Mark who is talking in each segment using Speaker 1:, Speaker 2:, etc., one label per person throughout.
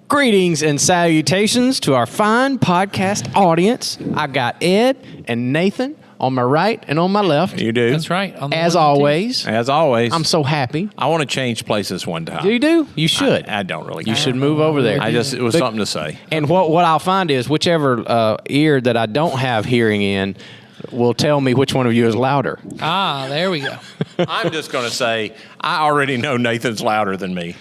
Speaker 1: Greetings and salutations to our fine podcast audience. I got Ed and Nathan on my right and on my left.
Speaker 2: You do.
Speaker 3: That's right.
Speaker 1: As always.
Speaker 2: As always.
Speaker 1: I'm so happy.
Speaker 2: I want to change places one time.
Speaker 1: You do? You should.
Speaker 2: I don't really.
Speaker 1: You should move over there.
Speaker 2: It was something to say.
Speaker 1: And what I'll find is whichever ear that I don't have hearing in will tell me which one of you is louder.
Speaker 3: There we go.
Speaker 2: I'm just going to say I already know Nathan's louder than me.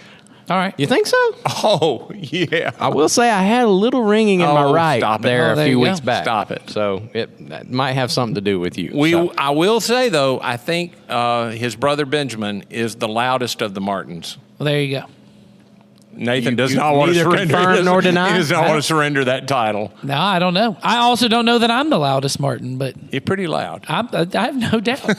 Speaker 3: All right.
Speaker 1: You think so?
Speaker 2: Oh, yeah.
Speaker 1: I will say I had a little ringing in my right
Speaker 2: stop it.
Speaker 1: there a
Speaker 3: there
Speaker 1: few
Speaker 3: you
Speaker 1: weeks
Speaker 3: go.
Speaker 1: back.
Speaker 2: Stop it.
Speaker 1: So that might have something to do with you. So.
Speaker 2: I will say, though, I think his brother Benjamin is the loudest of the Martins.
Speaker 3: Well, there you go.
Speaker 2: Nathan does
Speaker 1: you
Speaker 2: not want to
Speaker 1: neither
Speaker 2: surrender.
Speaker 1: confirm nor deny?
Speaker 2: He does not want to surrender that title.
Speaker 3: No, I don't know. I also don't know that I'm the loudest Martin, but
Speaker 2: You're pretty loud.
Speaker 3: I have no doubt.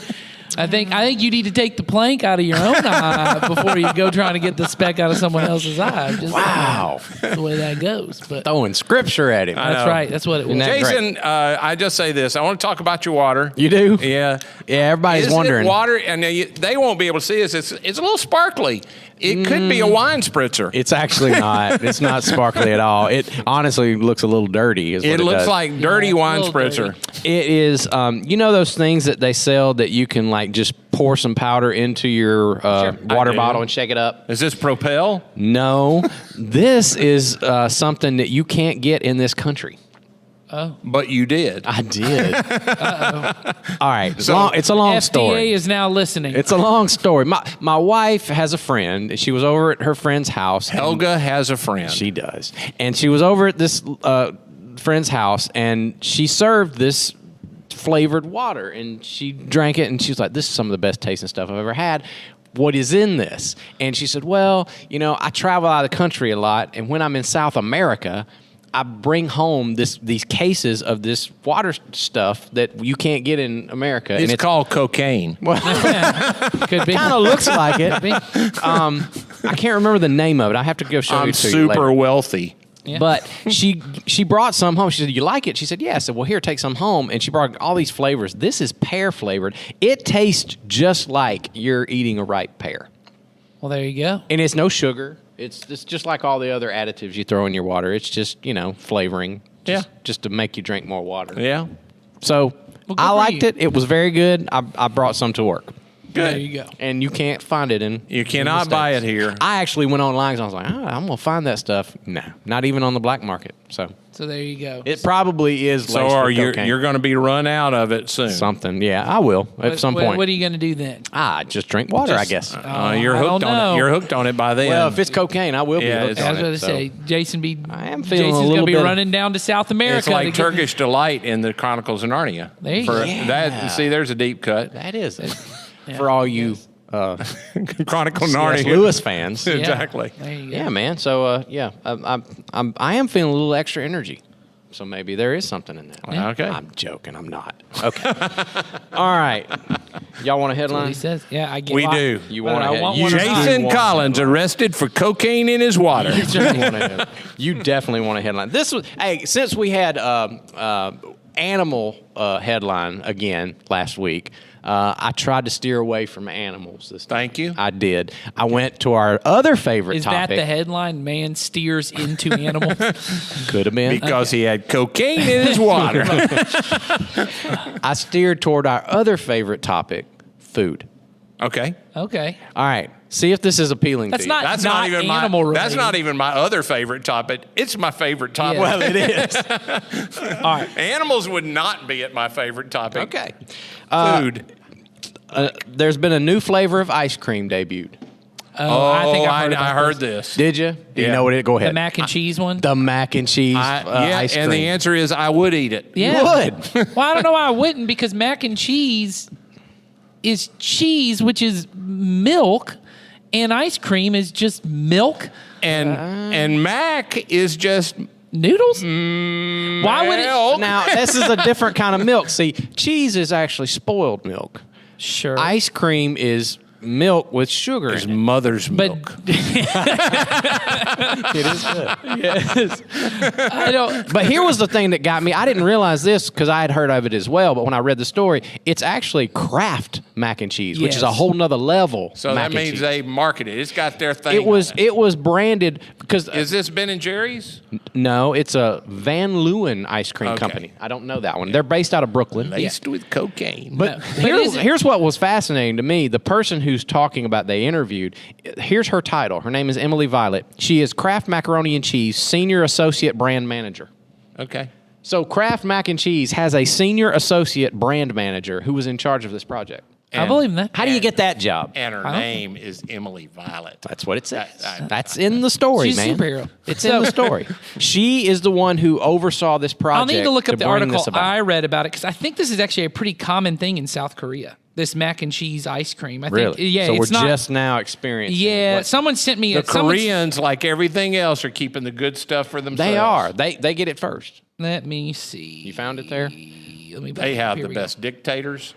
Speaker 3: I think you need to take the plank out of your own eye before you go trying to get the speck out of someone else's eye. Just
Speaker 1: Wow.
Speaker 3: that's the way that goes. But
Speaker 1: Throwing scripture at him.
Speaker 3: that's
Speaker 2: know.
Speaker 3: right. That's what it was.
Speaker 1: Isn't that
Speaker 2: Jason, I just say this. I want to talk about your water.
Speaker 1: You do?
Speaker 2: Yeah.
Speaker 1: Yeah, everybody's
Speaker 2: Is
Speaker 1: wondering.
Speaker 2: it water? And they won't be able to see this. It's a little sparkly. It could be a wine spritzer.
Speaker 1: It's actually not. It's not sparkly at all. It honestly looks a little dirty. Is what
Speaker 2: It looks
Speaker 1: does.
Speaker 2: like dirty
Speaker 3: Yeah, a
Speaker 2: wine
Speaker 3: little
Speaker 2: spritzer.
Speaker 3: dirty.
Speaker 1: It is. You know those things that they sell that you can like just pour some powder into your water
Speaker 2: I do.
Speaker 1: bottle and shake it up?
Speaker 2: Is this Propel?
Speaker 1: No, this is something that you can't get in this country.
Speaker 2: But you did.
Speaker 1: I did. All right,
Speaker 2: So,
Speaker 1: it's a long
Speaker 3: FDA
Speaker 1: story.
Speaker 3: is now listening.
Speaker 1: It's a long story. My wife has a friend. She was over at her friend's house. and-
Speaker 2: Helga has a friend.
Speaker 1: She does. And she was over at this friend's house, and she served this flavored water, and she drank it, and she was like, this is some of the best tasting stuff I've ever had. What is in this? And she said, well, I travel out of the country a lot, and when I'm in South America, I bring home these cases of this water stuff that you can't get in America.
Speaker 2: it's
Speaker 1: and
Speaker 2: called cocaine.
Speaker 3: Could be.
Speaker 1: kind of looks like it.
Speaker 3: Could be.
Speaker 1: I can't remember the name of it. I have to go show
Speaker 2: I'm
Speaker 1: you to you later.
Speaker 2: super wealthy.
Speaker 3: Yeah.
Speaker 1: But she brought some home. She said, you like it? She said, yeah. I said, well, here, take some home. And she brought all these flavors. This is pear flavored. It tastes just like you're eating a ripe pear.
Speaker 3: Well, there you go.
Speaker 1: And it's no sugar. It's just like all the other additives you throw in your water. It's just, flavoring. Just to make you drink more water.
Speaker 2: Yeah.
Speaker 1: So
Speaker 3: Well, good
Speaker 1: I
Speaker 3: for
Speaker 1: liked
Speaker 3: you.
Speaker 1: it. It was very good. I brought some to work.
Speaker 3: There you go.
Speaker 1: And you can't find it in.
Speaker 2: You
Speaker 1: in
Speaker 2: cannot
Speaker 1: the
Speaker 2: buy
Speaker 1: States.
Speaker 2: it here.
Speaker 1: I actually went online because I was like, I'm going to find that stuff. No, not even on the black market. So
Speaker 3: So there you go.
Speaker 1: it probably is.
Speaker 2: So
Speaker 1: laced
Speaker 2: are
Speaker 1: with
Speaker 2: you?
Speaker 1: cocaine.
Speaker 2: You're going to be run out of it soon.
Speaker 1: Something. Yeah, I will at some point.
Speaker 3: What are you going to do then?
Speaker 1: Just drink water, I guess.
Speaker 2: You're
Speaker 3: I
Speaker 2: hooked
Speaker 3: don't
Speaker 2: on
Speaker 3: know.
Speaker 2: it. You're hooked on it by then.
Speaker 1: Well, if it's cocaine, I will be
Speaker 2: Yeah,
Speaker 1: hooked
Speaker 2: it's-
Speaker 3: I
Speaker 1: on
Speaker 3: was
Speaker 1: it.
Speaker 3: going to
Speaker 1: so.
Speaker 3: say, Jason
Speaker 1: I am feeling a
Speaker 3: Jason's
Speaker 1: little
Speaker 3: gonna be
Speaker 1: bit-
Speaker 3: running down to South America.
Speaker 2: it's like
Speaker 3: to get-
Speaker 2: Turkish delight in the Chronicles of Narnia.
Speaker 3: There you go.
Speaker 1: Yeah.
Speaker 2: See, there's a deep cut.
Speaker 1: That is it. For all you
Speaker 2: Chronicle
Speaker 1: C.S.
Speaker 2: Narnia.
Speaker 1: Lewis fans.
Speaker 3: Yeah.
Speaker 2: Exactly.
Speaker 3: There you go.
Speaker 1: Yeah, man. So I am feeling a little extra energy. So maybe there is something in that.
Speaker 2: Yeah. Okay.
Speaker 1: I'm joking. I'm not. Okay. All right. Y'all want a
Speaker 3: What
Speaker 1: headline?
Speaker 3: he says. Yeah, I get
Speaker 2: We
Speaker 3: why-
Speaker 2: do.
Speaker 1: You
Speaker 3: whether
Speaker 1: want
Speaker 3: I
Speaker 1: to
Speaker 3: want
Speaker 1: you
Speaker 3: one or not.
Speaker 2: Jason
Speaker 1: want
Speaker 2: Collins arrested for cocaine in his water.
Speaker 1: You definitely want a headline. This was since we had animal headline again last week. I tried to steer away from animals this time.
Speaker 2: Thank you.
Speaker 1: I did. I went to our other favorite
Speaker 3: Is that
Speaker 1: topic.
Speaker 3: the headline? Man steers into animals.
Speaker 1: Could have been.
Speaker 2: Because he had cocaine in his water.
Speaker 1: I steered toward our other favorite topic, food.
Speaker 2: Okay.
Speaker 3: Okay.
Speaker 1: All right. See if this is appealing
Speaker 3: That's
Speaker 1: to you.
Speaker 3: not-
Speaker 2: That's not even
Speaker 3: animal
Speaker 2: my. That's
Speaker 3: related.
Speaker 2: not even my other favorite topic. It's my favorite topic.
Speaker 3: Yeah. Well,
Speaker 1: it is.
Speaker 3: All right.
Speaker 2: Animals would not be at my favorite topic.
Speaker 1: Okay.
Speaker 2: Food.
Speaker 1: There's been a new flavor of ice cream debuted.
Speaker 3: I think I heard,
Speaker 2: I
Speaker 3: about
Speaker 2: heard
Speaker 3: this.
Speaker 2: this.
Speaker 1: Did you? Do you
Speaker 2: Yeah.
Speaker 1: know what it? Go
Speaker 3: The
Speaker 1: ahead.
Speaker 3: mac and cheese one.
Speaker 1: The mac and cheese ice cream.
Speaker 2: And the answer is I would eat it.
Speaker 3: Yeah.
Speaker 1: would.
Speaker 3: Well, I don't know why I wouldn't, because mac and cheese is cheese, which is milk, and ice cream is just milk.
Speaker 2: And mac is just
Speaker 3: Noodles? Why would it?
Speaker 2: milk.
Speaker 1: Now, this is a different kind of milk. See, cheese is actually spoiled milk.
Speaker 3: Sure.
Speaker 1: Ice cream is milk with sugar
Speaker 2: It's
Speaker 1: in it.
Speaker 2: mother's
Speaker 3: But
Speaker 2: milk.
Speaker 1: It is good.
Speaker 3: yes, I don't.
Speaker 1: But here was the thing that got me. I didn't realize this because I had heard of it as well. But when I read the story, it's actually Kraft mac and cheese, which is a
Speaker 3: Yes.
Speaker 1: whole nother level.
Speaker 2: So
Speaker 1: mac
Speaker 2: that
Speaker 1: and
Speaker 2: means
Speaker 1: cheese.
Speaker 2: they market it. It's got their thing.
Speaker 1: It was
Speaker 2: on
Speaker 1: it was branded because
Speaker 2: Is this Ben and Jerry's?
Speaker 1: no, it's a Van Leeuwen ice cream
Speaker 2: Okay.
Speaker 1: company. I don't know that one. They're based out of Brooklyn.
Speaker 2: Laced with cocaine.
Speaker 1: But,
Speaker 3: But
Speaker 1: here's,
Speaker 3: is it-
Speaker 1: here's what was fascinating to me. The person who's talking about they interviewed, here's her title. Her name is Emily Violet. She is Kraft Macaroni and Cheese Senior Associate Brand Manager.
Speaker 2: Okay.
Speaker 1: So Kraft Mac and Cheese has a Senior Associate Brand Manager who was in charge of this project.
Speaker 3: I believe that.
Speaker 1: How do you get that job?
Speaker 2: And her
Speaker 3: I don't-
Speaker 2: name is Emily Violet.
Speaker 1: That's what it says.
Speaker 2: That-
Speaker 1: That's in the story,
Speaker 3: She's a
Speaker 1: man.
Speaker 3: superhero.
Speaker 1: It's in the story. She is the one who oversaw this
Speaker 3: I'll
Speaker 1: project.
Speaker 3: need to look up the
Speaker 1: bring
Speaker 3: article
Speaker 1: this about.
Speaker 3: I read about it because I think this is actually a pretty common thing in South Korea. This mac and cheese ice cream. I
Speaker 1: Really?
Speaker 3: think. Yeah,
Speaker 1: So
Speaker 3: it's
Speaker 1: we're
Speaker 3: not.
Speaker 1: just now experiencing.
Speaker 3: Yeah,
Speaker 1: what-
Speaker 3: someone sent me.
Speaker 2: The
Speaker 3: someone-
Speaker 2: Koreans, like everything else, are keeping the good stuff for themselves.
Speaker 1: They are. They get it first.
Speaker 3: Let me see.
Speaker 1: You found it there?
Speaker 3: Let me.
Speaker 2: They have
Speaker 3: here
Speaker 2: the
Speaker 3: we go.
Speaker 2: best dictators.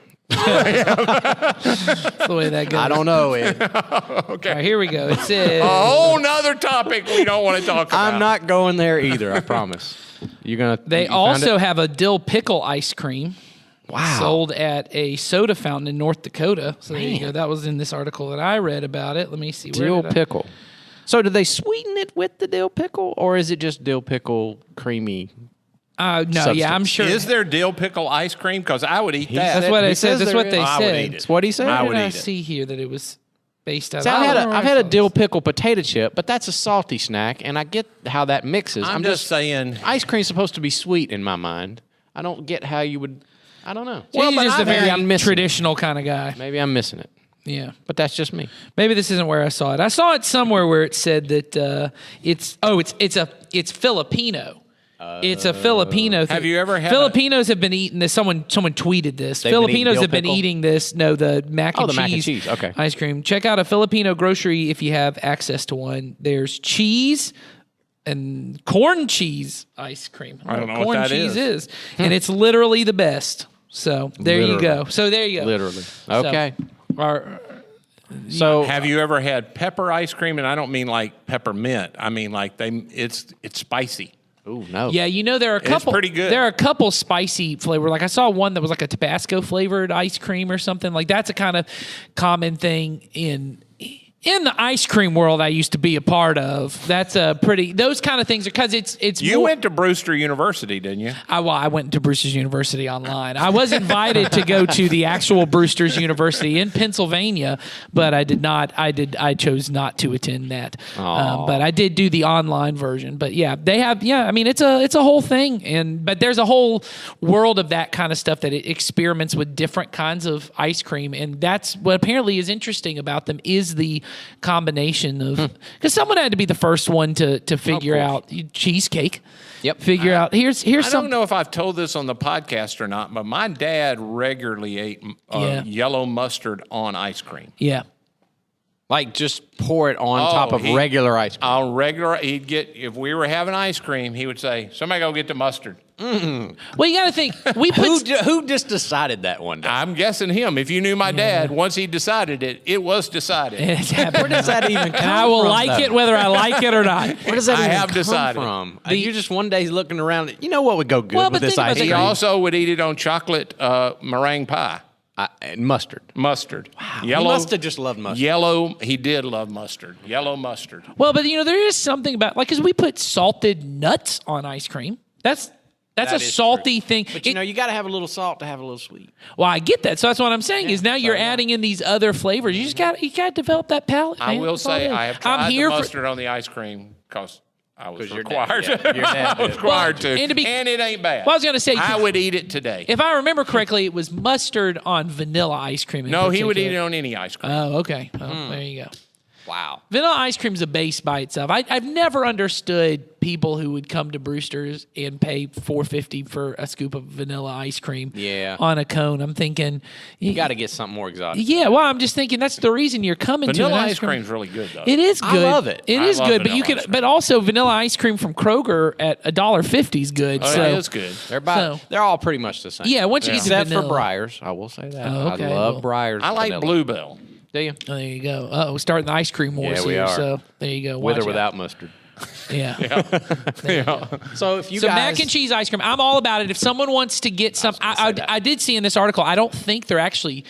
Speaker 3: That's the way that goes.
Speaker 1: I don't know. Ed.
Speaker 3: All right, here we go. It says.
Speaker 2: A whole nother topic we don't want to talk about.
Speaker 1: I'm not going there either. I promise. You're gonna.
Speaker 3: They
Speaker 1: you found
Speaker 3: also
Speaker 1: it?
Speaker 3: have a dill pickle ice cream.
Speaker 1: Wow.
Speaker 3: Sold at a soda fountain in North Dakota. So there you
Speaker 1: Man.
Speaker 3: go. That was in this article that I read about it. Let me see. Where
Speaker 1: dill
Speaker 3: did I-
Speaker 1: pickle. So do they sweeten it with the dill pickle, or is it just dill pickle creamy?
Speaker 3: No,
Speaker 1: Substance.
Speaker 3: yeah, I'm sure.
Speaker 2: Is there dill pickle ice cream? Because I would eat that.
Speaker 3: That's what
Speaker 1: He
Speaker 3: I said.
Speaker 1: says
Speaker 3: That's
Speaker 1: there
Speaker 3: what
Speaker 1: is.
Speaker 3: they
Speaker 2: I would
Speaker 3: said.
Speaker 2: eat it.
Speaker 1: That's what he said.
Speaker 2: I
Speaker 3: Where
Speaker 2: would
Speaker 3: did I
Speaker 2: eat it.
Speaker 3: see here that it was based out
Speaker 1: See,
Speaker 3: of?
Speaker 1: I've had a dill pickle potato chip, but that's a salty snack, and I get how that mixes.
Speaker 2: I'm just saying.
Speaker 1: ice cream's supposed to be sweet in my mind. I don't get how you would. I don't know.
Speaker 3: Well, you're just a
Speaker 1: maybe
Speaker 3: very
Speaker 1: I'm missing it.
Speaker 3: traditional kind of guy.
Speaker 1: Maybe I'm missing it,
Speaker 3: Yeah.
Speaker 1: but that's just me.
Speaker 3: Maybe this isn't where I saw it. I saw it somewhere where it said that it's Filipino. It's a Filipino thing.
Speaker 2: Have you ever had
Speaker 3: Filipinos have been eating this. Someone tweeted this.
Speaker 1: They've been eating
Speaker 3: Filipinos
Speaker 1: dill
Speaker 3: have been
Speaker 1: pickle?
Speaker 3: eating this. No, the mac and
Speaker 1: the
Speaker 3: cheese.
Speaker 1: mac and cheese, okay.
Speaker 3: Ice cream. Check out a Filipino grocery if you have access to one. There's cheese and corn cheese ice cream.
Speaker 2: I don't know
Speaker 3: corn
Speaker 2: what that
Speaker 3: cheese
Speaker 2: is.
Speaker 3: and it's literally the best. So there you
Speaker 1: Literally.
Speaker 3: go. So there you go.
Speaker 1: Literally.
Speaker 3: So,
Speaker 1: Okay.
Speaker 3: our-
Speaker 1: So
Speaker 2: Have you ever had pepper ice cream? And I don't mean like peppermint. I mean like it's spicy.
Speaker 1: Ooh, no.
Speaker 3: Yeah, you know there are a couple.
Speaker 2: pretty good.
Speaker 3: There are a couple spicy flavor. Like I saw one that was like a Tabasco flavored ice cream or something. Like that's a kind of common thing in the ice cream world I used to be a part of. That's a pretty. Those kind of things are because it's.
Speaker 2: You
Speaker 3: more-
Speaker 2: went to Brewster University, didn't you?
Speaker 3: I went to Brewster's University online. I was invited to go to the actual Brewster's University in Pennsylvania, but I did not. I chose not to attend that. But I did do the online version. But yeah, they have. Yeah, I mean it's a whole thing, but there's a whole world of that kind of stuff that it experiments with different kinds of ice cream, and that's what apparently is interesting about them is the combination of because someone had to be the first one to figure out cheesecake.
Speaker 1: Yep.
Speaker 3: Figure out here's
Speaker 2: I
Speaker 3: some.
Speaker 2: don't know if I've told this on the podcast or not, but my dad regularly ate
Speaker 3: Yeah.
Speaker 2: yellow mustard on ice cream.
Speaker 3: Yeah.
Speaker 1: like just pour it on top of regular ice cream.
Speaker 2: On regular, he'd get, if we were having ice cream, he would say, somebody go get the mustard.
Speaker 3: Well, you got to think we put.
Speaker 1: Who just decided that one day?
Speaker 2: I'm guessing him. If you knew my dad, once he decided it, it was decided.
Speaker 3: It's happened.
Speaker 1: Where does that even come
Speaker 3: And I will
Speaker 1: from,
Speaker 3: like
Speaker 1: though?
Speaker 3: it whether I like it or not.
Speaker 1: Where does that
Speaker 2: I
Speaker 1: even
Speaker 2: have
Speaker 1: come
Speaker 2: decided.
Speaker 1: from? You just one day looking around. You know what would go good
Speaker 3: Well,
Speaker 1: with
Speaker 3: but
Speaker 1: this
Speaker 3: think about
Speaker 1: ice
Speaker 3: the-
Speaker 2: He
Speaker 1: cream?
Speaker 2: also would eat it on chocolate meringue pie.
Speaker 1: And mustard.
Speaker 2: Mustard.
Speaker 1: He must have just loved mustard.
Speaker 2: Yellow, he did love mustard. Yellow mustard.
Speaker 3: Well, but there is something about because we put salted nuts on ice cream. That's
Speaker 1: That
Speaker 3: a
Speaker 1: is
Speaker 3: salty
Speaker 1: true.
Speaker 3: thing.
Speaker 1: But you know, you got to have a little salt to have a little sweet.
Speaker 3: Well, I get that. So that's what I'm saying is now you're
Speaker 1: yeah.
Speaker 3: adding in these other flavors. You got to develop that palate.
Speaker 2: I
Speaker 3: man.
Speaker 2: will
Speaker 3: That's all
Speaker 2: say
Speaker 3: it is.
Speaker 2: I have tried
Speaker 3: I'm here
Speaker 2: the
Speaker 3: for.
Speaker 2: mustard on the ice cream because I was
Speaker 1: 'Cause your dad-
Speaker 2: required
Speaker 1: yeah,
Speaker 2: to.
Speaker 1: your dad
Speaker 2: I was
Speaker 1: did.
Speaker 2: required
Speaker 3: Well,
Speaker 2: to.
Speaker 3: and to be-
Speaker 2: And it ain't bad.
Speaker 3: Well, I was gonna say,
Speaker 2: I would eat it today.
Speaker 3: If I remember correctly, it was mustard on vanilla ice cream. in
Speaker 2: No, he would eat it
Speaker 3: particular.
Speaker 2: on any ice cream.
Speaker 3: Oh, okay. Well, there you go.
Speaker 1: Wow.
Speaker 3: Vanilla ice cream's a base by itself. I've never understood people who would come to Brewster's and pay $4.50 for a scoop of vanilla ice cream
Speaker 1: Yeah.
Speaker 3: on a cone. I'm thinking,
Speaker 1: You got to get something more exotic.
Speaker 3: yeah. Well, I'm just thinking that's the reason you're coming to
Speaker 2: Vanilla
Speaker 3: an
Speaker 2: ice cream's really good though.
Speaker 3: It is
Speaker 1: I
Speaker 3: good.
Speaker 1: love it.
Speaker 3: It
Speaker 2: I
Speaker 3: is
Speaker 2: love
Speaker 3: good, but
Speaker 2: vanilla
Speaker 3: you could.
Speaker 2: ice cream.
Speaker 3: But also, vanilla ice cream from Kroger at $1.50 is good.
Speaker 2: Oh,
Speaker 3: so
Speaker 2: yeah, it's good.
Speaker 1: They're all pretty much the same.
Speaker 3: Yeah, once you get to
Speaker 1: Except for
Speaker 3: vanilla.
Speaker 1: Breyers, I will say that.
Speaker 3: Oh, okay,
Speaker 1: I love
Speaker 3: well,
Speaker 1: Breyers.
Speaker 2: I like
Speaker 1: vanilla.
Speaker 2: Bluebell.
Speaker 1: Do you?
Speaker 3: Oh, there you go. We're starting the ice cream wars
Speaker 1: Yeah, we
Speaker 3: here.
Speaker 1: are.
Speaker 3: So there you go.
Speaker 1: With
Speaker 3: Watch
Speaker 1: or
Speaker 3: out.
Speaker 1: without mustard.
Speaker 3: Yeah.
Speaker 1: So if you
Speaker 3: So
Speaker 1: guys,
Speaker 3: mac and cheese ice cream, I'm all about it. If someone wants to get some, I did see in this article. I don't think they're actually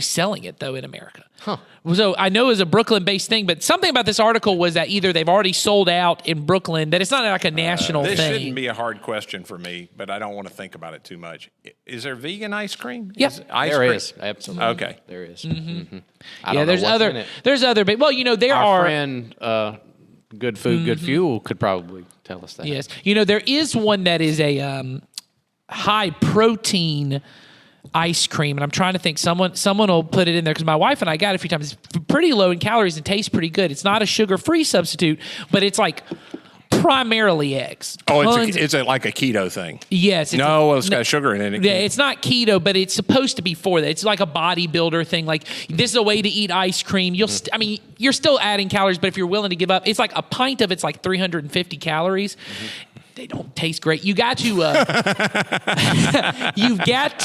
Speaker 3: selling it though in America.
Speaker 1: Huh.
Speaker 3: So I know it's a Brooklyn-based thing, but something about this article was that either they've already sold out in Brooklyn, that it's not like a national
Speaker 2: This
Speaker 3: thing.
Speaker 2: shouldn't be a hard question for me, but I don't want to think about it too much. Is there vegan ice cream?
Speaker 3: Yep.
Speaker 2: Ice
Speaker 1: there
Speaker 2: cream?
Speaker 1: is absolutely.
Speaker 2: Okay.
Speaker 1: There is.
Speaker 3: Mm-hmm.
Speaker 1: I don't know
Speaker 3: there's
Speaker 1: what's
Speaker 3: other,
Speaker 1: in it.
Speaker 3: there's other, but well, there
Speaker 1: Our
Speaker 3: are.
Speaker 1: friend, Good Food, Good Fuel, could probably tell us that.
Speaker 3: Yes. There is one that is a high protein ice cream, and I'm trying to think someone will put it in there because my wife and I got it a few times. It's pretty low in calories and tastes pretty good. It's not a sugar-free substitute, but it's like primarily eggs.
Speaker 2: Oh,
Speaker 3: Tons-
Speaker 2: it's like a keto thing.
Speaker 3: yes.
Speaker 2: It's got sugar in it.
Speaker 3: Yeah, it's not keto, but it's supposed to be for that. It's like a bodybuilder thing. Like, this is a way to eat ice cream. You're still adding calories, but if you're willing to give up, it's like a pint of it's like 350 calories. They don't taste great. You got to you've got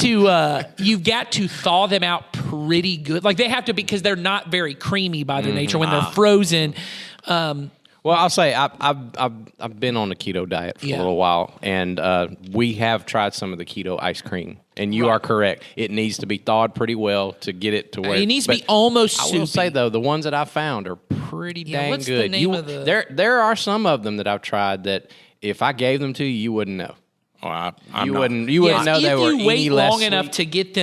Speaker 3: to thaw them out pretty good. Like, they have to be, because they're not very creamy by their nature when they're frozen.
Speaker 1: Well, I'll say I've been on the keto diet for a
Speaker 3: Yeah.
Speaker 1: little while, and we have tried some of the keto ice cream. And you are correct; it needs to be thawed pretty well to get it to where
Speaker 3: It needs to be
Speaker 1: but
Speaker 3: almost
Speaker 1: I will
Speaker 3: soupy.
Speaker 1: say though, the ones that I found are pretty dang
Speaker 3: what's the
Speaker 1: good.
Speaker 3: name of the-
Speaker 1: There are some of them that I've tried that if I gave them to you, you wouldn't know.
Speaker 2: Oh,
Speaker 1: You wouldn't know
Speaker 3: if
Speaker 1: they were
Speaker 3: you wait
Speaker 1: any less
Speaker 3: long enough
Speaker 1: sweet.
Speaker 3: to get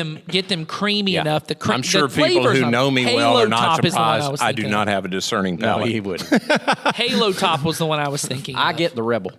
Speaker 3: them creamy
Speaker 1: Yeah.
Speaker 3: enough,
Speaker 2: I'm sure
Speaker 3: the
Speaker 2: people
Speaker 3: flavors
Speaker 2: who
Speaker 3: on-
Speaker 2: know me well
Speaker 3: Halo
Speaker 2: are not
Speaker 3: Top is the one
Speaker 2: surprised.
Speaker 3: was
Speaker 2: I do
Speaker 3: thinking
Speaker 2: not have a discerning
Speaker 1: No,
Speaker 2: palate.
Speaker 1: he wouldn't.
Speaker 3: of. Halo Top was the one I was thinking.
Speaker 1: I
Speaker 3: of.
Speaker 1: get the Rebel.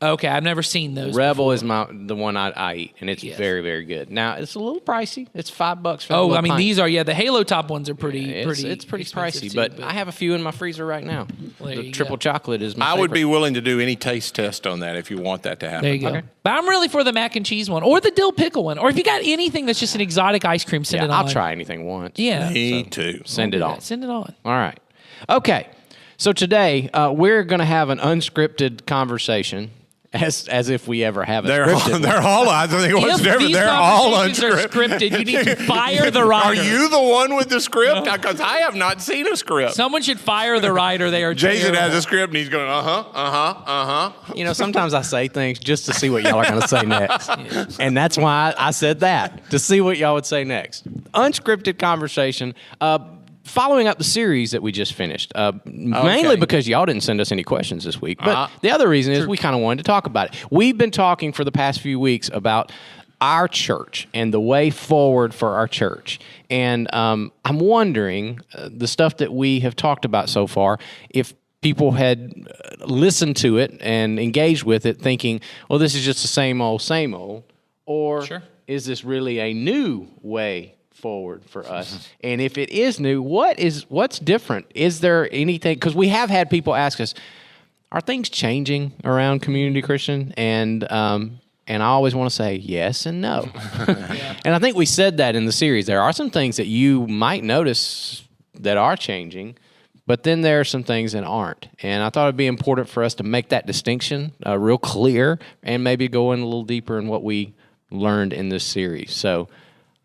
Speaker 3: Okay, I've never seen those.
Speaker 1: Rebel is the one I eat, and it's
Speaker 3: Yes.
Speaker 1: very, very good. Now it's a little pricey. It's $5 for. a
Speaker 3: Oh,
Speaker 1: little
Speaker 3: I mean,
Speaker 1: pint.
Speaker 3: these are the Halo Top ones are pretty.
Speaker 1: It's pretty
Speaker 3: expensive
Speaker 1: pricey,
Speaker 3: too,
Speaker 1: but I have a few in my freezer right now.
Speaker 3: There
Speaker 1: The
Speaker 3: you
Speaker 1: triple
Speaker 3: go.
Speaker 1: chocolate is my
Speaker 2: I would be
Speaker 1: favorite.
Speaker 2: willing to do any taste test on that if you want that to happen.
Speaker 3: there you go.
Speaker 1: Okay.
Speaker 3: But I'm really for the mac and cheese one or the dill pickle one, or if you got anything that's just an exotic ice cream, send it
Speaker 1: Yeah,
Speaker 3: on.
Speaker 1: I'll try anything once.
Speaker 3: Yeah,
Speaker 2: Me too.
Speaker 1: Send it on.
Speaker 3: Send it on.
Speaker 1: All right. Okay. So today we're going to have an unscripted conversation, as if we ever have a
Speaker 2: They're
Speaker 1: scripted.
Speaker 2: all, they're all. I think what's
Speaker 3: If
Speaker 2: different.
Speaker 3: these
Speaker 2: They're all
Speaker 3: conversations are
Speaker 2: unscripted.
Speaker 3: scripted, you need to fire the writer.
Speaker 2: Are you the one with the script? Because I have not seen a script.
Speaker 3: Someone should fire the writer. They are
Speaker 2: Jason
Speaker 3: terrible.
Speaker 2: has a script and he's going,
Speaker 1: You know, sometimes I say things just to see what y'all are going to say next. And that's why I said that, to see what y'all would say next. Unscripted conversation. Following up the series that we just finished, mainly because y'all didn't send us any questions this week. But the other reason is we kind of wanted to talk about it. We've been talking for the past few weeks about our church and the way forward for our church. And I'm wondering, the stuff that we have talked about so far, if people had listened to it and engaged with it thinking, well, this is just the same old, or is this really a new way forward for us? And if it is new, what's different? Is there anything? Because we have had people ask us, are things changing around Community Christian? And I always want to say yes and no. And I think we said that in the series. There are some things that you might notice that are changing, but then there are some things that aren't. And I thought it'd be important for us to make that distinction real clear and maybe go in a little deeper in what we learned in this series. So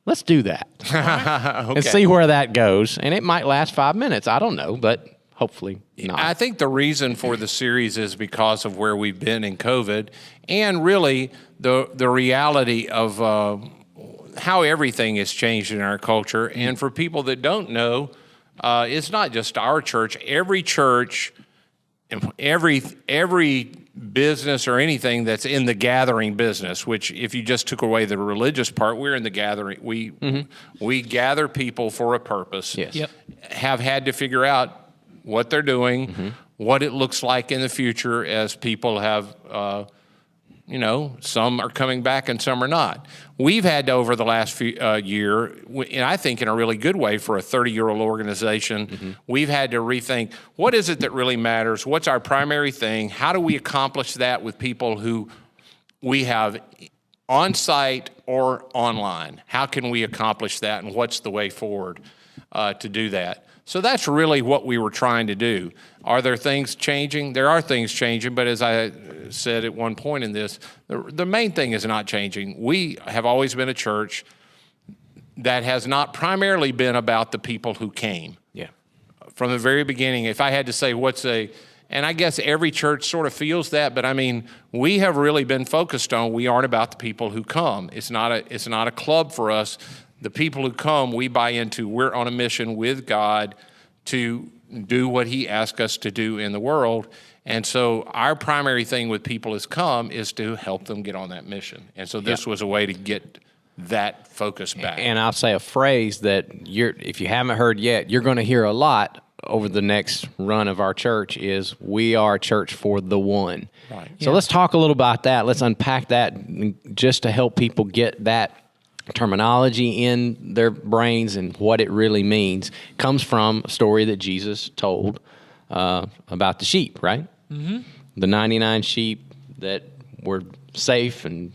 Speaker 1: let's do that and see where that goes. And it might last 5 minutes. I don't know, but hopefully not.
Speaker 2: I think the reason for the series is because of where we've been in COVID and really the reality of how everything has changed in our culture. And for people that don't know, it's not just our church. Every church, every business or anything that's in the gathering business, which if you just took away the religious part, we're in the gathering. We gather people for a purpose.
Speaker 1: Yes.
Speaker 3: Yep.
Speaker 2: Have had to figure out what they're doing, what it looks like in the future as people have, some are coming back and some are not. We've had to, over the last few year, and I think in a really good way for a 30-year-old organization, we've had to rethink, what is it that really matters? What's our primary thing? How do we accomplish that with people who we have on-site or online? How can we accomplish that, and what's the way forward to do that? So that's really what we were trying to do. Are there things changing? There are things changing, but as I said at one point in this, the main thing is not changing. We have always been a church that has not primarily been about the people who came.
Speaker 1: Yeah.
Speaker 2: From the very beginning, if I had to say and I guess every church sort of feels that, but I mean, we have really been focused on, we aren't about the people who come. It's not a club for us. The people who come, we buy into, we're on a mission with God to do what he asked us to do in the world. And so our primary thing with people who's come is to help them get on that mission. And so this was a way to get that focus back.
Speaker 1: And I'll say a phrase that if you haven't heard yet, you're going to hear a lot over the next run of our church is we are a church for the one.
Speaker 2: Right.
Speaker 1: So let's talk a little about that. Let's unpack that just to help people get that terminology in their brains and what it really means. Comes from a story that Jesus told about the sheep, right? Mm-hmm. The 99 sheep that were safe and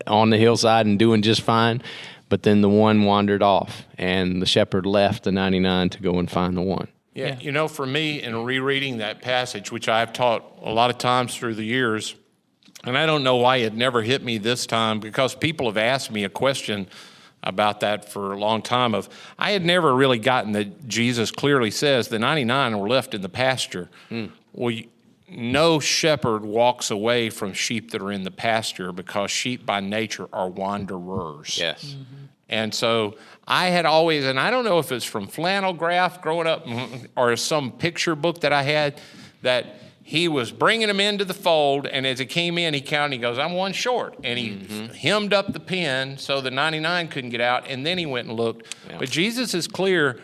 Speaker 1: on the hillside and doing just fine, but then the one wandered off, and the shepherd left the 99 to go and find the one.
Speaker 2: Yeah, for me, in rereading that passage, which I've taught a lot of times through the years, and I don't know why it never hit me this time, because people have asked me a question about that for a long time. I had never really gotten that Jesus clearly says the 99 were left in the pasture. Well, no shepherd walks away from sheep that are in the pasture, because sheep by nature are wanderers.
Speaker 1: Yes.
Speaker 3: Mm-hmm.
Speaker 2: And so I had always, and I don't know if it's from flannel graph growing up or some picture book that I had, that he was bringing them into the fold, and as he came in, he counted, he goes, I'm one short. And he hemmed up the pen so the 99 couldn't get out, and then he went and looked. Yeah. But Jesus is clear,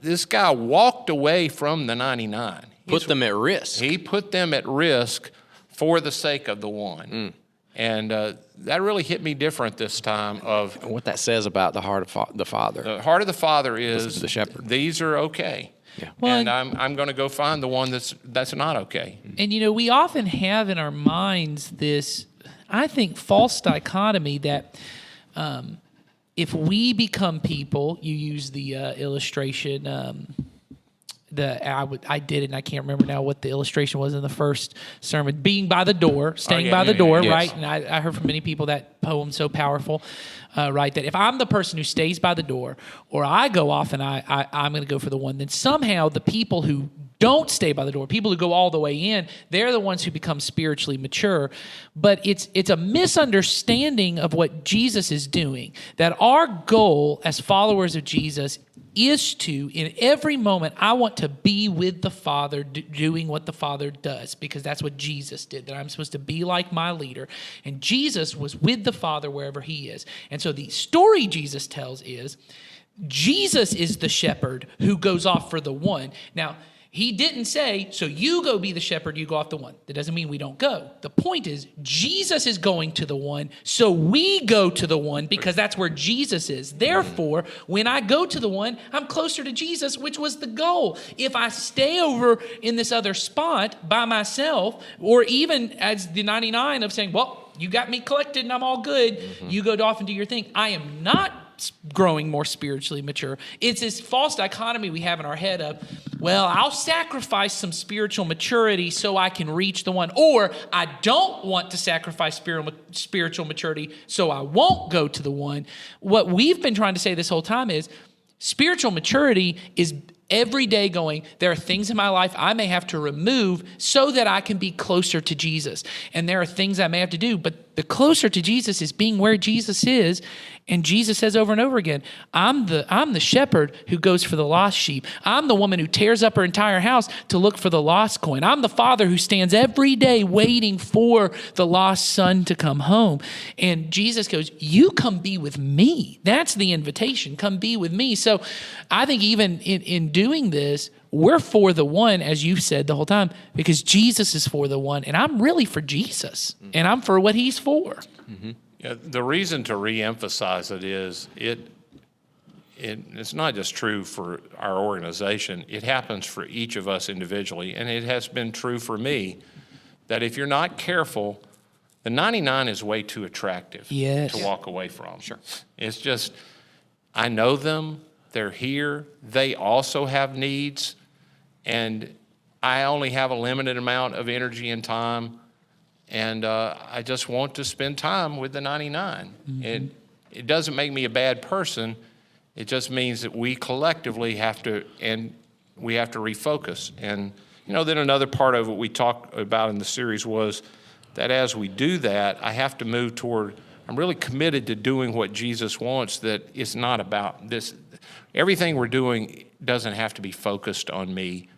Speaker 2: this guy walked away from the 99.
Speaker 1: Put them at risk.
Speaker 2: He put them at risk for the sake of the one. And that really hit me different this time of
Speaker 1: what that says about the heart of the Father.
Speaker 2: The heart of the Father is
Speaker 1: the shepherd.
Speaker 2: These are okay.
Speaker 1: Yeah.
Speaker 3: Well,
Speaker 2: and I'm going to go find the one that's not okay.
Speaker 3: And we often have in our minds this, I think, false dichotomy that if we become people, you use the illustration. I did it, and I can't remember now what the illustration was in the first sermon. Being by the door, staying by the door,
Speaker 1: yes.
Speaker 3: right? And I heard from many people that poem's so powerful, right? That if I'm the person who stays by the door, or I go off and I'm going to go for the one, then somehow the people who don't stay by the door, people who go all the way in, they're the ones who become spiritually mature. But it's a misunderstanding of what Jesus is doing. That our goal as followers of Jesus is to, in every moment, I want to be with the Father, doing what the Father does, because that's what Jesus did, that I'm supposed to be like my leader. And Jesus was with the Father wherever he is. And so the story Jesus tells is, Jesus is the shepherd who goes off for the one. Now, he didn't say, so you go be the shepherd, you go off the one. That doesn't mean we don't go. The point is, Jesus is going to the one, so we go to the one because that's where Jesus is. Therefore, when I go to the one, I'm closer to Jesus, which was the goal. If I stay over in this other spot by myself, or even as the 99 of saying, well, you got me collected and I'm all good, you go off and do your thing, I am not growing more spiritually mature. It's this false dichotomy we have in our head of, well, I'll sacrifice some spiritual maturity so I can reach the one, or I don't want to sacrifice spiritual maturity so I won't go to the one. What we've been trying to say this whole time is spiritual maturity is every day going, there are things in my life I may have to remove so that I can be closer to Jesus. And there are things I may have to do, but the closer to Jesus is being where Jesus is. And Jesus says over and over again, I'm the shepherd who goes for the lost sheep. I'm the woman who tears up her entire house to look for the lost coin. I'm the father who stands every day waiting for the lost son to come home. And Jesus goes, you come be with me. That's the invitation. Come be with me. So I think even in doing this, we're for the one, as you've said the whole time, because Jesus is for the one, and I'm really for Jesus, and I'm for what he's for.
Speaker 2: Mm-hmm. Yeah, the reason to reemphasize it is it's not just true for our organization. It happens for each of us individually, and it has been true for me that if you're not careful, the 99 is way too attractive to walk away from.
Speaker 1: Sure.
Speaker 2: It's just, I know them, they're here, they also have needs, and I only have a limited amount of energy and time, and I just want to spend time with the 99. Mm-hmm. It doesn't make me a bad person. It just means that we collectively have to refocus. And, then another part of what we talked about in the series was that as we do that, I have to move toward, I'm really committed to doing what Jesus wants, that it's not about this. Everything we're doing doesn't have to be focused on me.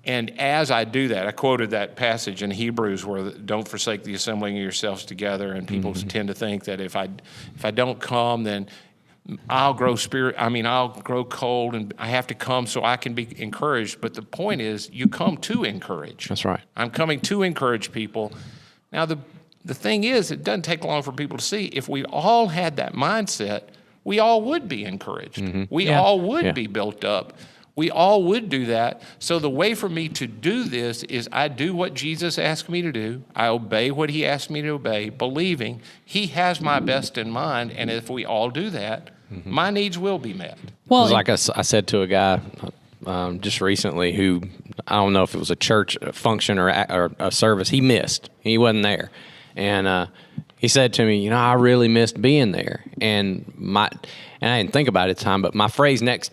Speaker 2: And as I do that, I quoted that passage in Hebrews where don't forsake the assembling of yourselves together, and people tend to think that if I don't come, then I'll grow cold, and I have to come so I can be encouraged. But the point is, you come to encourage.
Speaker 1: That's right.
Speaker 2: I'm coming to encourage people. Now, the thing is, it doesn't take long for people to see. If we all had that mindset, we all would be encouraged. We all would be built up. We all would do that. So the way for me to do this is I do what Jesus asked me to do. I obey what he asked me to obey, believing he has my best in mind. And if we all do that, my needs will be met.
Speaker 1: Well, it was like I said to a guy just recently who, I don't know if it was a church function or a service, he missed. He wasn't there. And he said to me, I really missed being there. And I didn't think about it at the time, but my phrase next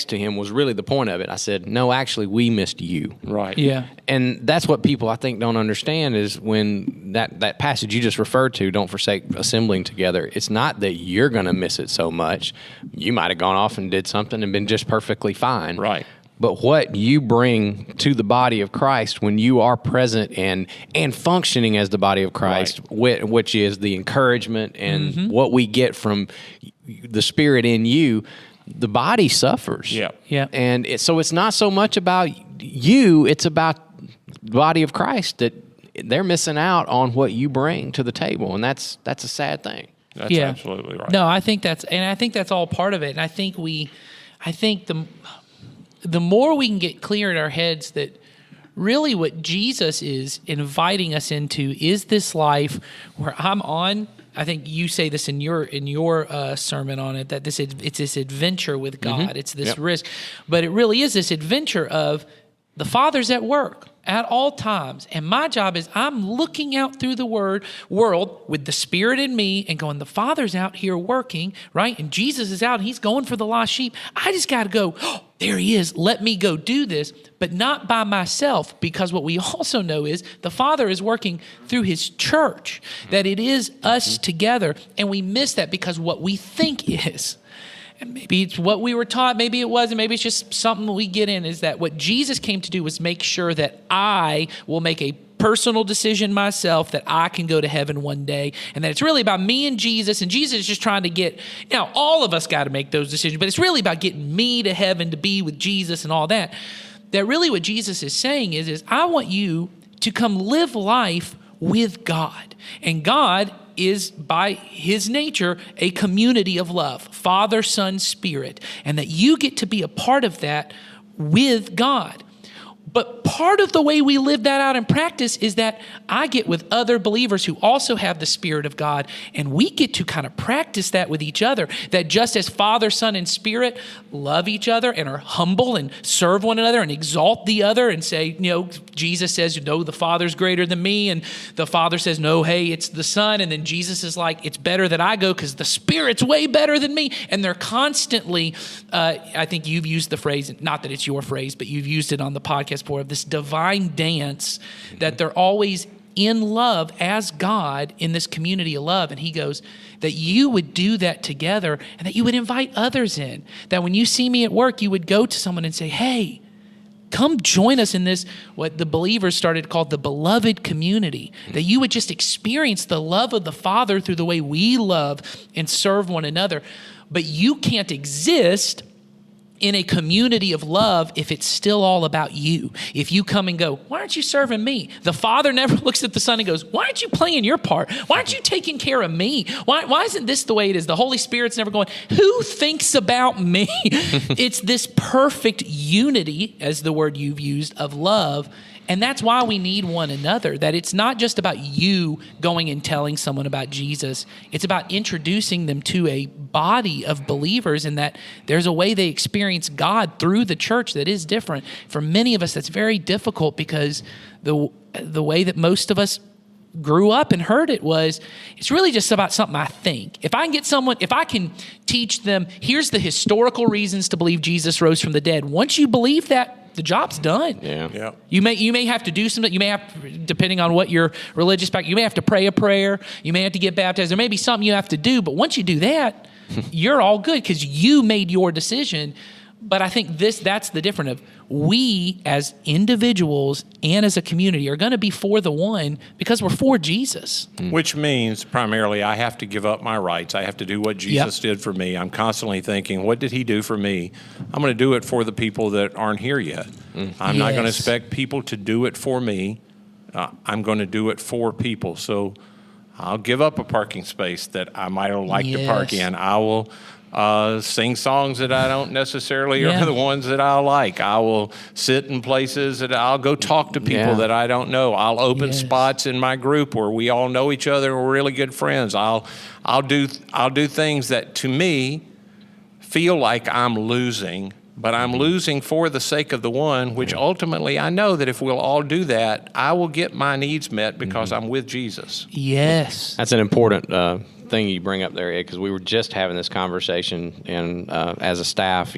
Speaker 1: to him was really the point of it. I said, no, actually, we missed you.
Speaker 2: Right.
Speaker 3: Yeah.
Speaker 1: And that's what people, I think, don't understand is when that passage you just referred to, don't forsake assembling together, it's not that you're going to miss it so much. You might have gone off and did something and been just perfectly fine.
Speaker 2: Right.
Speaker 1: But what you bring to the body of Christ when you are present and functioning as the body of Christ, which is the encouragement and what we get from the Spirit in you, the body suffers.
Speaker 2: Yeah.
Speaker 3: Yeah.
Speaker 1: And so it's not so much about you, it's about the body of Christ that they're missing out on what you bring to the table. And that's a sad thing.
Speaker 2: That's absolutely right.
Speaker 3: No, I think that's all part of it. And I think the more we can get clear in our heads that really what Jesus is inviting us into is this life where I think you say this in your sermon on it, that it's this adventure with God. It's this risk. But it really is this adventure of the Father's at work at all times. And my job is I'm looking out through the world with the Spirit in me and going, the Father's out here working, right? And Jesus is out and he's going for the lost sheep. I just got to go, oh, there he is. Let me go do this, but not by myself, because what we also know is the Father is working through his church, that it is us together. And we miss that because what we think is, and maybe it's what we were taught, maybe it wasn't, maybe it's just something we get in, is that what Jesus came to do was make sure that I will make a personal decision myself that I can go to heaven one day, and that it's really about me and Jesus is just trying to get, all of us got to make those decisions, but it's really about getting me to heaven to be with Jesus and all that. That really what Jesus is saying is I want you to come live life with God. And God is, by his nature, a community of love, Father, Son, Spirit, and that you get to be a part of that with God. But part of the way we live that out in practice is that I get with other believers who also have the Spirit of God, and we get to kind of practice that with each other, that just as Father, Son, and Spirit love each other and are humble and serve one another and exalt the other and say, Jesus says, no, the Father's greater than me, and the Father says, no, hey, it's the Son, and then Jesus is like, it's better that I go because the Spirit's way better than me, and they're constantly, I think you've used the phrase, not that it's your phrase, but you've used it on the podcast of this divine dance, that they're always in love as God in this community of love. And he goes, that you would do that together and that you would invite others in. That when you see me at work, you would go to someone and say, hey, come join us in this, what the believers started called the beloved community. That you would just experience the love of the Father through the way we love and serve one another. But you can't exist in a community of love if it's still all about you. If you come and go, why aren't you serving me? The Father never looks at the Son and goes, why aren't you playing your part? Why aren't you taking care of me? Why isn't this the way it is? The Holy Spirit's never going, who thinks about me? It's this perfect unity, as the word you've used, of love. And that's why we need one another, that it's not just about you going and telling someone about Jesus. It's about introducing them to a body of believers, and that there's a way they experience God through the church that is different. For many of us, that's very difficult because the way that most of us grew up and heard it was, it's really just about something I think. If I can teach them, here's the historical reasons to believe Jesus rose from the dead. Once you believe that, the job's done.
Speaker 1: Yeah.
Speaker 2: Yeah.
Speaker 3: You may have to do something. You may have, depending on what your religious background, you may have to pray a prayer. You may have to get baptized. There may be something you have to do. But once you do that, you're all good because you made your decision. But I think that's the difference of we as individuals and as a community are going to be for the one because we're for Jesus.
Speaker 2: Which means primarily I have to give up my rights. I have to do what Jesus did for me. I'm constantly thinking, what did he do for me? I'm going to do it for the people that aren't here yet. I'm not going to expect people to do it for me. I'm going to do it for people. So I'll give up a parking space that I might like to park in. I will sing songs that I don't necessarily are the ones that I like. I will sit in places that I'll go talk to people that I don't know. I'll open spots in my group where we all know each other and we're really good friends. I'll do things that to me feel like I'm losing, but I'm losing for the sake of the one, which ultimately I know that if we'll all do that, I will get my needs met because I'm with Jesus.
Speaker 3: Yes.
Speaker 1: That's an important thing you bring up there, Ed, because we were just having this conversation, and as a staff,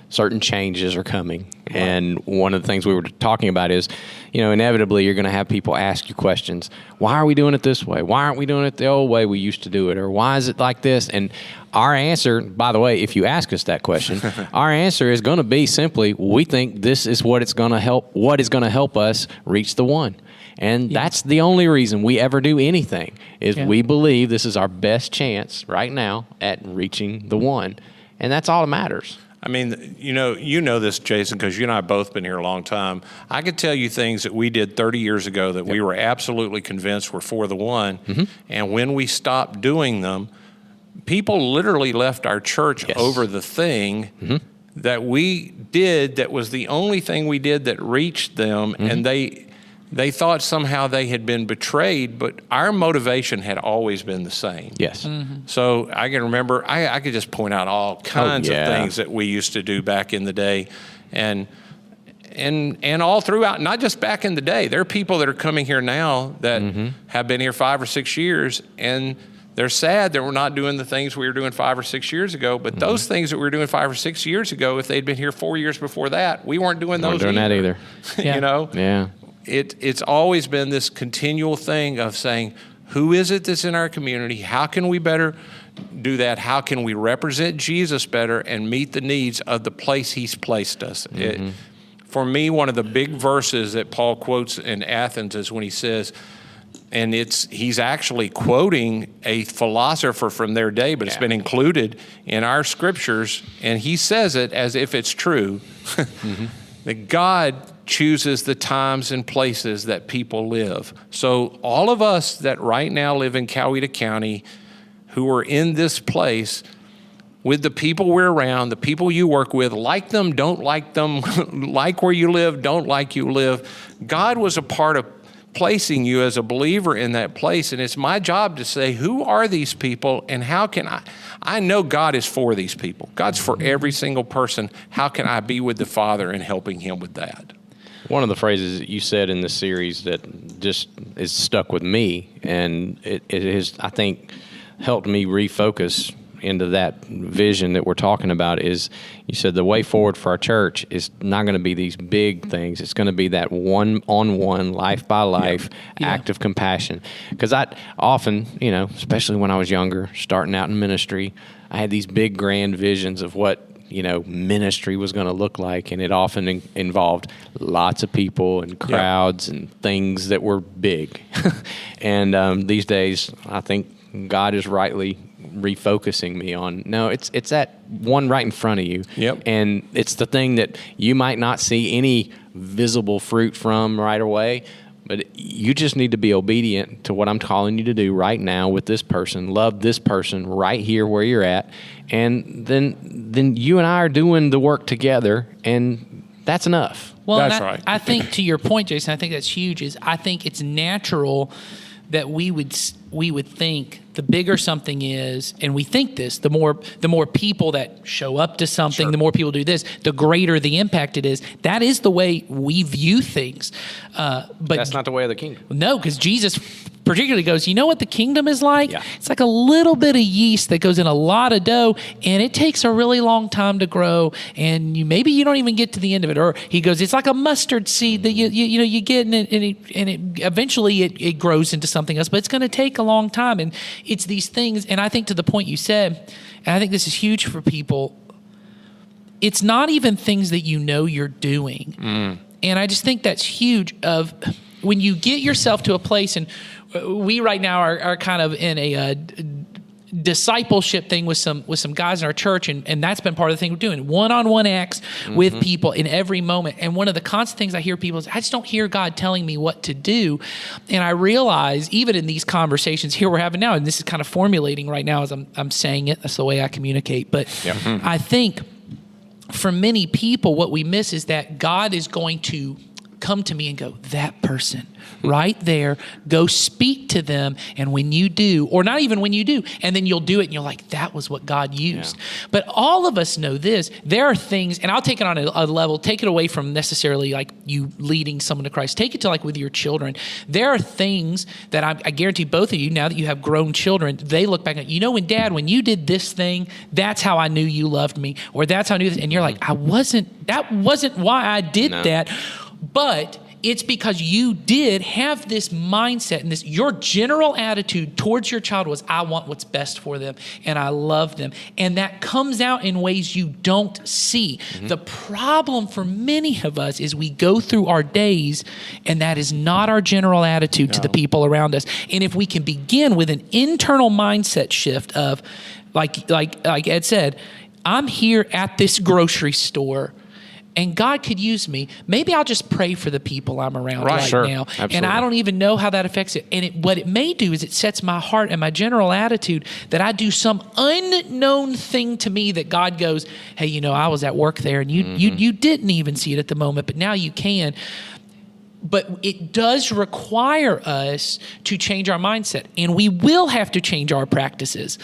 Speaker 1: certain changes are coming. Right. And one of the things we were talking about is, inevitably you're going to have people ask you questions. Why are we doing it this way? Why aren't we doing it the old way we used to do it? Or why is it like this? And our answer, by the way, if you ask us that question, our answer is going to be simply, we think this is what is going to help us reach the one. And that's the only reason we ever do anything is we believe this is our best chance right now at reaching the one. And that's all that matters.
Speaker 2: I mean, you know this, Jason, because you and I have both been here a long time. I could tell you things that we did 30 years ago that we were absolutely convinced were for the one. Mm-hmm. And when we stopped doing them, people literally left our church over the thing that we did that was the only thing we did that reached them. And they thought somehow they had been betrayed, but our motivation had always been the same.
Speaker 1: Yes.
Speaker 2: So I can remember, I could just point out all kinds of things that we used to do back in the day. And all throughout, not just back in the day. There are people that are coming here now that have been here 5 or 6 years, and they're sad that we're not doing the things we were doing 5 or 6 years ago. But those things that we were doing 5 or 6 years ago, if they'd been here 4 years before that, we weren't doing those
Speaker 1: either. That either.
Speaker 2: Yeah. It's always been this continual thing of saying, who is it that's in our community? How can we better do that? How can we represent Jesus better and meet the needs of the place he's placed us? For me, one of the big verses that Paul quotes in Athens is when he says, and he's actually quoting a philosopher from their day, but it's been included in our scriptures, and he says it as if it's true, that God chooses the times and places that people live. So all of us that right now live in Coweta County who are in this place with the people we're around, the people you work with, like them, don't like them, like where you live, don't like you live. God was a part of placing you as a believer in that place. And it's my job to say, who are these people and how can I know God is for these people. God's for every single person. How can I be with the Father and helping him with that?
Speaker 1: One of the phrases that you said in this series that just is stuck with me, and it has, I think, helped me refocus into that vision that we're talking about is, you said the way forward for our church is not going to be these big things. It's going to be that one-on-one, life-by-life act of compassion. Because I often, especially when I was younger, starting out in ministry, I had these big, grand visions of what ministry was going to look like, and it often involved lots of people and crowds and things that were big. And these days, I think God is rightly refocusing me on, no, it's that one right in front of you.
Speaker 2: Yep.
Speaker 1: And it's the thing that you might not see any visible fruit from right away, but you just need to be obedient to what I'm calling you to do right now with this person. Love this person right here where you're at. And then you and I are doing the work together, and that's enough.
Speaker 3: Well,
Speaker 2: that's right.
Speaker 3: I think to your point, Jason, I think that's huge. I think it's natural that we would think the bigger something is, and we think this, the more people that show up to something, the more people do this, the greater the impact it is. That is the way we view things. But
Speaker 1: that's not the way of the kingdom.
Speaker 3: No, because Jesus particularly goes, you know what the kingdom is like?
Speaker 1: Yeah.
Speaker 3: It's like a little bit of yeast that goes in a lot of dough, and it takes a really long time to grow, and maybe you don't even get to the end of it. Or he goes, it's like a mustard seed that you get, and it eventually it grows into something else, but it's going to take a long time. And it's these things, and I think to the point you said, and I think this is huge for people, it's not even things that you know you're doing. And I just think that's huge of when you get yourself to a place, and we right now are kind of in a discipleship thing with some guys in our church, and that's been part of the thing we're doing, one-on-one acts with people in every moment. And one of the constant things I hear people is, I just don't hear God telling me what to do. And I realize even in these conversations here we're having now, and this is kind of formulating right now as I'm saying it, that's the way I communicate. But I think for many people, what we miss is that God is going to come to me and go, that person right there, go speak to them. And when you do, or not even when you do, and then you'll do it and you're like, that was what God used. Yeah. But all of us know this. There are things, and I'll take it on a level, take it away from necessarily like you leading someone to Christ. Take it to like with your children. There are things that I guarantee both of you, now that you have grown children, they look back and, when Dad, when you did this thing, that's how I knew you loved me, or that's how I knew this. And you're like, that wasn't why I did that. But it's because you did have this mindset and your general attitude towards your child was, I want what's best for them and I love them. And that comes out in ways you don't see. The problem for many of us is we go through our days and that is not our general attitude to the people around us. And if we can begin with an internal mindset shift of, like Ed said, I'm here at this grocery store and God could use me. Maybe I'll just pray for the people I'm around now.
Speaker 1: Absolutely.
Speaker 3: And I don't even know how that affects it. And what it may do is it sets my heart and my general attitude that I do some unknown thing to me that God goes, hey, I was at work there and you didn't even see it at the moment, but now you can. But it does require us to change our mindset, and we will have to change our practices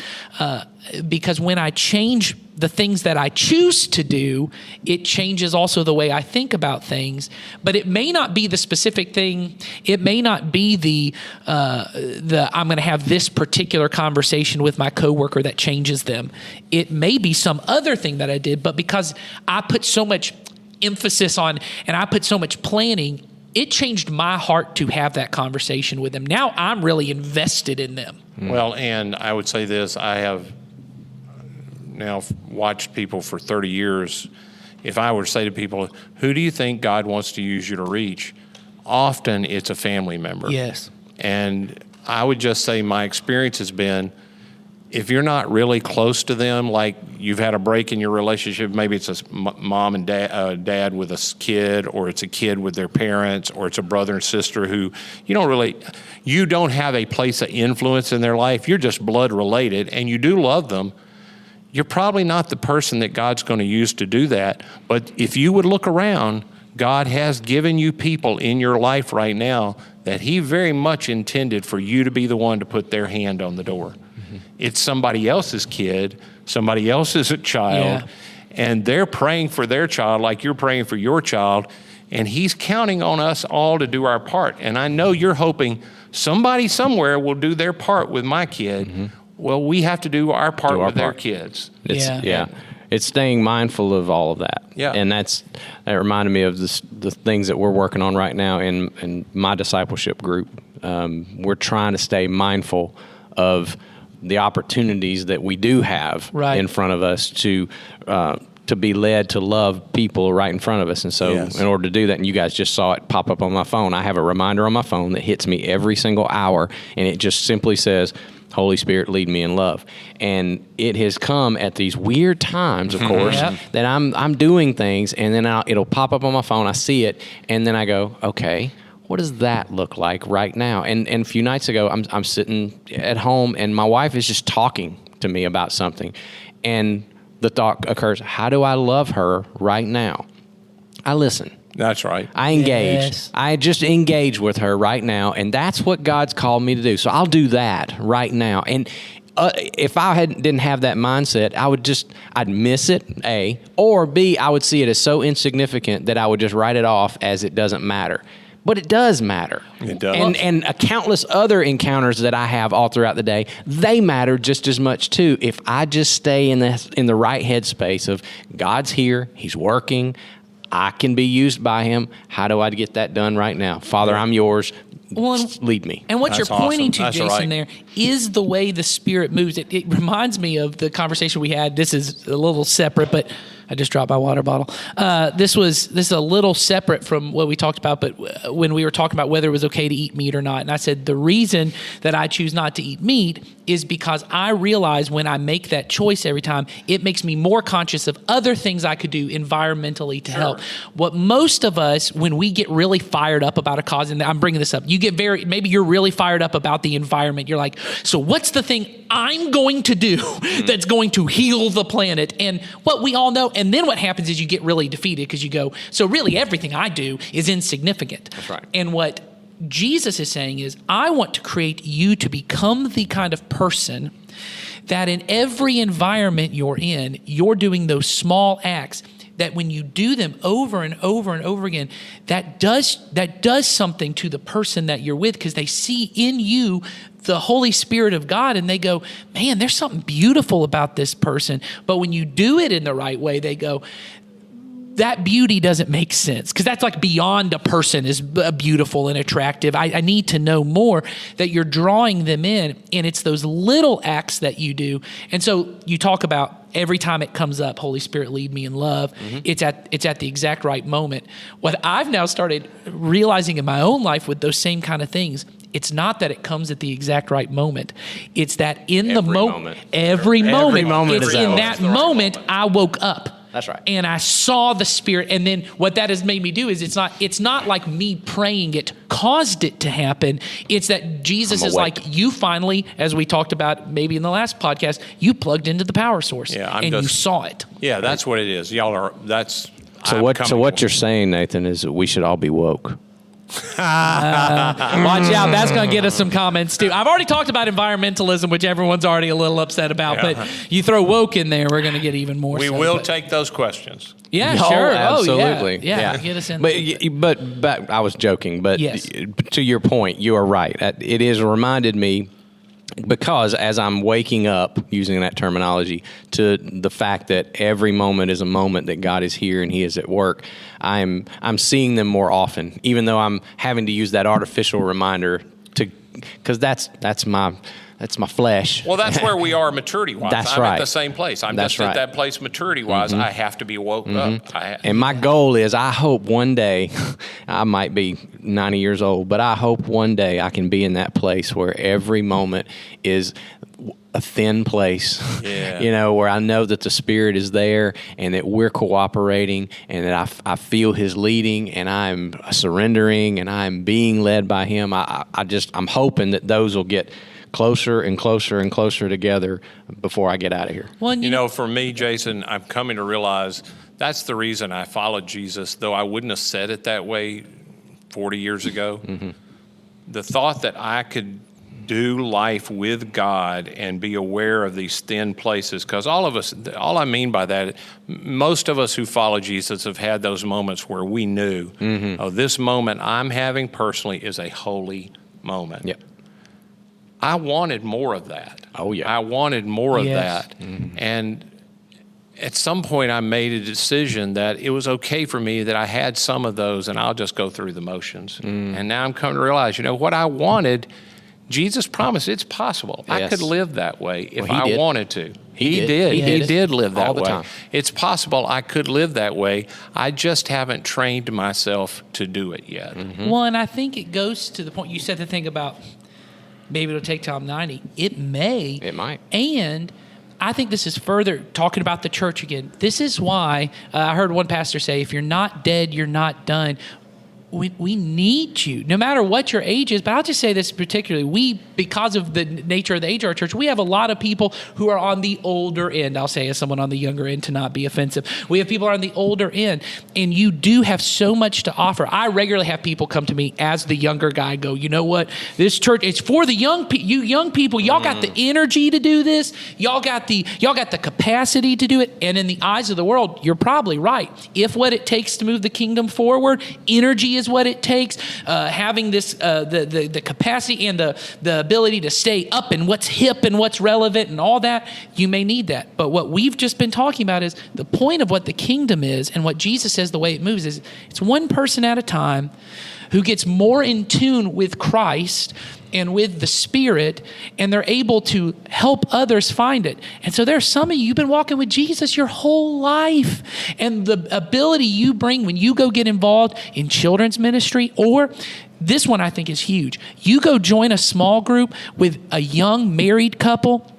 Speaker 3: because when I change the things that I choose to do, it changes also the way I think about things. But it may not be the specific thing. It may not be the I'm going to have this particular conversation with my coworker that changes them. It may be some other thing that I did, but because I put so much emphasis on and I put so much planning, it changed my heart to have that conversation with them. Now I'm really invested in them.
Speaker 2: Well, and I would say this, I have now watched people for 30 years. If I were to say to people, who do you think God wants to use you to reach? Often it's a family member.
Speaker 3: Yes.
Speaker 2: And I would just say my experience has been, if you're not really close to them, like you've had a break in your relationship, maybe it's a mom and dad with a kid, or it's a kid with their parents, or it's a brother and sister who you don't have a place of influence in their life. You're just blood related and you do love them. You're probably not the person that God's going to use to do that. But if you would look around, God has given you people in your life right now that He very much intended for you to be the one to put their hand on the door. It's somebody else's kid, somebody else's child, and they're praying for their child like you're praying for your child, and He's counting on us all to do our part. And I know you're hoping somebody somewhere will do their part with my kid. Well, we have to do our part with their kids.
Speaker 1: It's staying mindful of all of that.
Speaker 2: Yeah.
Speaker 1: And that reminded me of the things that we're working on right now in my discipleship group. We're trying to stay mindful of the opportunities that we do have in front of us to be led to love people right in front of us. And so in order to do that, and you guys just saw it pop up on my phone, I have a reminder on my phone that hits me every single hour, and it just simply says, Holy Spirit, lead me in love. And it has come at these weird times, of course, that I'm doing things, and then it'll pop up on my phone, I see it, and then I go, okay, what does that look like right now? And a few nights ago, I'm sitting at home, and my wife is just talking to me about something. And the thought occurs, how do I love her right now? I listen.
Speaker 2: That's right.
Speaker 1: I engage.
Speaker 3: Yes.
Speaker 1: I just engage with her right now, and that's what God's called me to do. So I'll do that right now. And if I didn't have that mindset, I'd miss it, A, or B, I would see it as so insignificant that I would just write it off as it doesn't matter. but it does matter.
Speaker 2: It does.
Speaker 1: And countless other encounters that I have all throughout the day, they matter just as much too. If I just stay in the right headspace of God's here, He's working, I can be used by Him. How do I get that done right now? Father, I'm yours. Lead me.
Speaker 3: And what
Speaker 2: That's
Speaker 3: you're pointing
Speaker 2: awesome.
Speaker 3: to,
Speaker 2: That's
Speaker 3: Jason,
Speaker 2: right.
Speaker 3: there is the way the Spirit moves. It reminds me of the conversation we had. This is a little separate, but I just dropped my water bottle. This is a little separate from what we talked about, but when we were talking about whether it was okay to eat meat or not, and I said the reason that I choose not to eat meat is because I realize when I make that choice every time, it makes me more conscious of other things I could do environmentally to help. What most of us, when we get really fired up about a cause, and I'm bringing this up, maybe you're really fired up about the environment. You're like, so what's the thing I'm going to do that's going to heal the planet? And what we all know, and then what happens is you get really defeated because you go, so really everything I do is insignificant.
Speaker 1: That's right.
Speaker 3: And what Jesus is saying is, I want to create you to become the kind of person that in every environment you're in, you're doing those small acts that when you do them over and over and over again, that does something to the person that you're with, because they see in you the Holy Spirit of God and they go, man, there's something beautiful about this person. But when you do it in the right way, they go, that beauty doesn't make sense, because that's like beyond a person is beautiful and attractive. I need to know more, that you're drawing them in, and it's those little acts that you do. And so you talk about every time it comes up, Holy Spirit, lead me in love. Mm-hmm. It's at the exact right moment. What I've now started realizing in my own life with those same kind of things, it's not that it comes at the exact right moment. It's that in the moment, every moment, it's in that moment I woke up.
Speaker 1: That's right.
Speaker 3: And I saw the Spirit. And then what that has made me do is it's not like me praying it caused it to happen. It's that Jesus is like, you finally, as we talked about maybe in the last podcast, you plugged into the power source you saw it.
Speaker 2: Yeah, that's what it is. Y'all are, that's...
Speaker 1: So what you're saying, Nathan, is that we should all be woke.
Speaker 3: Watch out, that's going to get us some comments too. I've already talked about environmentalism, which everyone's already a little upset about, but you throw woke in there, we're going to get even more.
Speaker 2: We will take those questions.
Speaker 3: Yeah,
Speaker 1: Oh,
Speaker 3: sure.
Speaker 1: absolutely.
Speaker 3: Oh, yeah. Get us in.
Speaker 1: But I was joking. But
Speaker 3: yes.
Speaker 1: To your point, you are right. It has reminded me, because as I'm waking up, using that terminology, to the fact that every moment is a moment that God is here and He is at work, I'm seeing them more often, even though I'm having to use that artificial reminder because that's my flesh.
Speaker 2: Well, that's where we are maturity-wise.
Speaker 1: That's
Speaker 2: I'm
Speaker 1: right.
Speaker 2: at the same place. I'm
Speaker 1: That's
Speaker 2: just
Speaker 1: right.
Speaker 2: at that place maturity-wise. I have to be woke up.
Speaker 1: And my goal is, I hope one day, I might be 90 years old, but I hope one day I can be in that place where every moment is a thin place, where I know that the Spirit is there and that we're cooperating and that I feel His leading and I'm surrendering and I'm being led by Him. I'm hoping that those will get closer and closer and closer together before I get out of here.
Speaker 2: Well, for me, Jason, I'm coming to realize that's the reason I followed Jesus, though I wouldn't have said it that way 40 years ago. Mm-hmm. The thought that I could do life with God and be aware of these thin places, because all I mean by that, most of us who follow Jesus have had those moments where we knew, this moment I'm having personally is a holy moment.
Speaker 1: Yep.
Speaker 2: I wanted more of that.
Speaker 1: Oh, yeah.
Speaker 2: I wanted more of
Speaker 3: Yes.
Speaker 2: that. Mm-hmm. And at some point I made a decision that it was okay for me that I had some of those and I'll just go through the motions. And now I'm coming to realize, what I wanted, Jesus promised it's possible.
Speaker 1: Yes.
Speaker 2: I could live that way if
Speaker 1: Well, He
Speaker 2: I
Speaker 1: did.
Speaker 2: wanted to.
Speaker 1: He did.
Speaker 2: He did live that
Speaker 1: All the
Speaker 2: way.
Speaker 1: time.
Speaker 2: It's possible I could live that way. I just haven't trained myself to do it yet.
Speaker 1: Mm-hmm.
Speaker 3: Well, and I think it goes to the point you said to think about, maybe it'll take Tom 90. It may.
Speaker 1: It might.
Speaker 3: And I think this is further talking about the church again. This is why I heard one pastor say, if you're not dead, you're not done. We need you, no matter what your age is. But I'll just say this particularly. Because of the nature of the age of our church, we have a lot of people who are on the older end. I'll say as someone on the younger end to not be offensive. We have people on the older end, and you do have so much to offer. I regularly have people come to me as the younger guy go, you know what? This church, it's for the young people. You young people, y'all got the energy to do this. Y'all got the capacity to do it. And in the eyes of the world, you're probably right. If what it takes to move the kingdom forward, energy is what it takes. Having this, the capacity and the ability to stay up in what's hip and what's relevant and all that, you may need that. But what we've just been talking about is the point of what the kingdom is and what Jesus says the way it moves is it's one person at a time who gets more in tune with Christ and with the Spirit, and they're able to help others find it. And so there's some of you, you've been walking with Jesus your whole life, and the ability you bring when you go get involved in children's ministry, or this one I think is huge. You go join a small group with a young married couple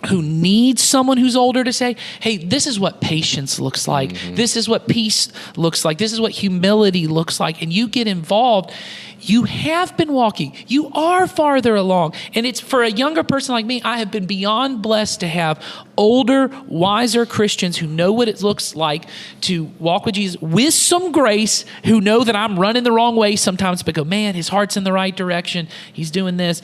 Speaker 3: who needs someone who's older to say, hey, this is what patience looks like. Mm-hmm. This is what peace looks like. This is what humility looks like. And you get involved. You have been walking. You are farther along. And it's for a younger person like me, I have been beyond blessed to have older, wiser Christians who know what it looks like to walk with Jesus with some grace, who know that I'm running the wrong way sometimes, but go, man, his heart's in the right direction. He's doing this.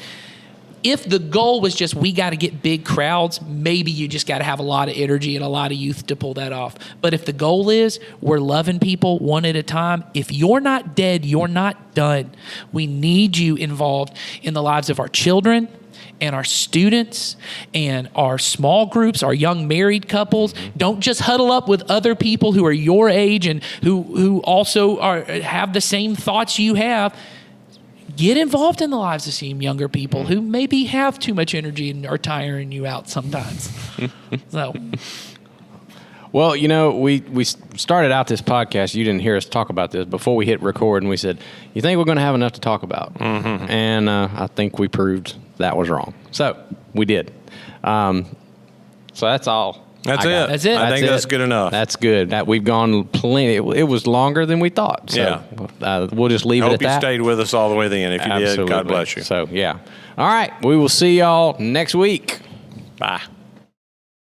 Speaker 3: If the goal was just we got to get big crowds, maybe you just got to have a lot of energy and a lot of youth to pull that off. But if the goal is we're loving people one at a time, if you're not dead, you're not done. We need you involved in the lives of our children and our students and our small groups, our young married couples. Don't just huddle up with other people who are your age and who also have the same thoughts you have. Get involved in the lives of some younger people who maybe have too much energy and are tiring you out sometimes. So,
Speaker 1: well, you know, we started out this podcast. You didn't hear us talk about this before we hit record, and we said, "You think we're going to have enough to talk about?" Mm-hmm. And I think we proved that was wrong. So we did. So that's all.
Speaker 4: That's it.
Speaker 3: That's it.
Speaker 4: I think that's good enough.
Speaker 1: That's good. We've gone plenty. It was longer than we thought. So we'll just leave it at
Speaker 4: Hope you
Speaker 1: that.
Speaker 4: stayed with us all the way to the end. If you
Speaker 1: Absolutely.
Speaker 4: did, God bless you.
Speaker 1: So, yeah. All right. We will see y'all next week.
Speaker 4: Bye.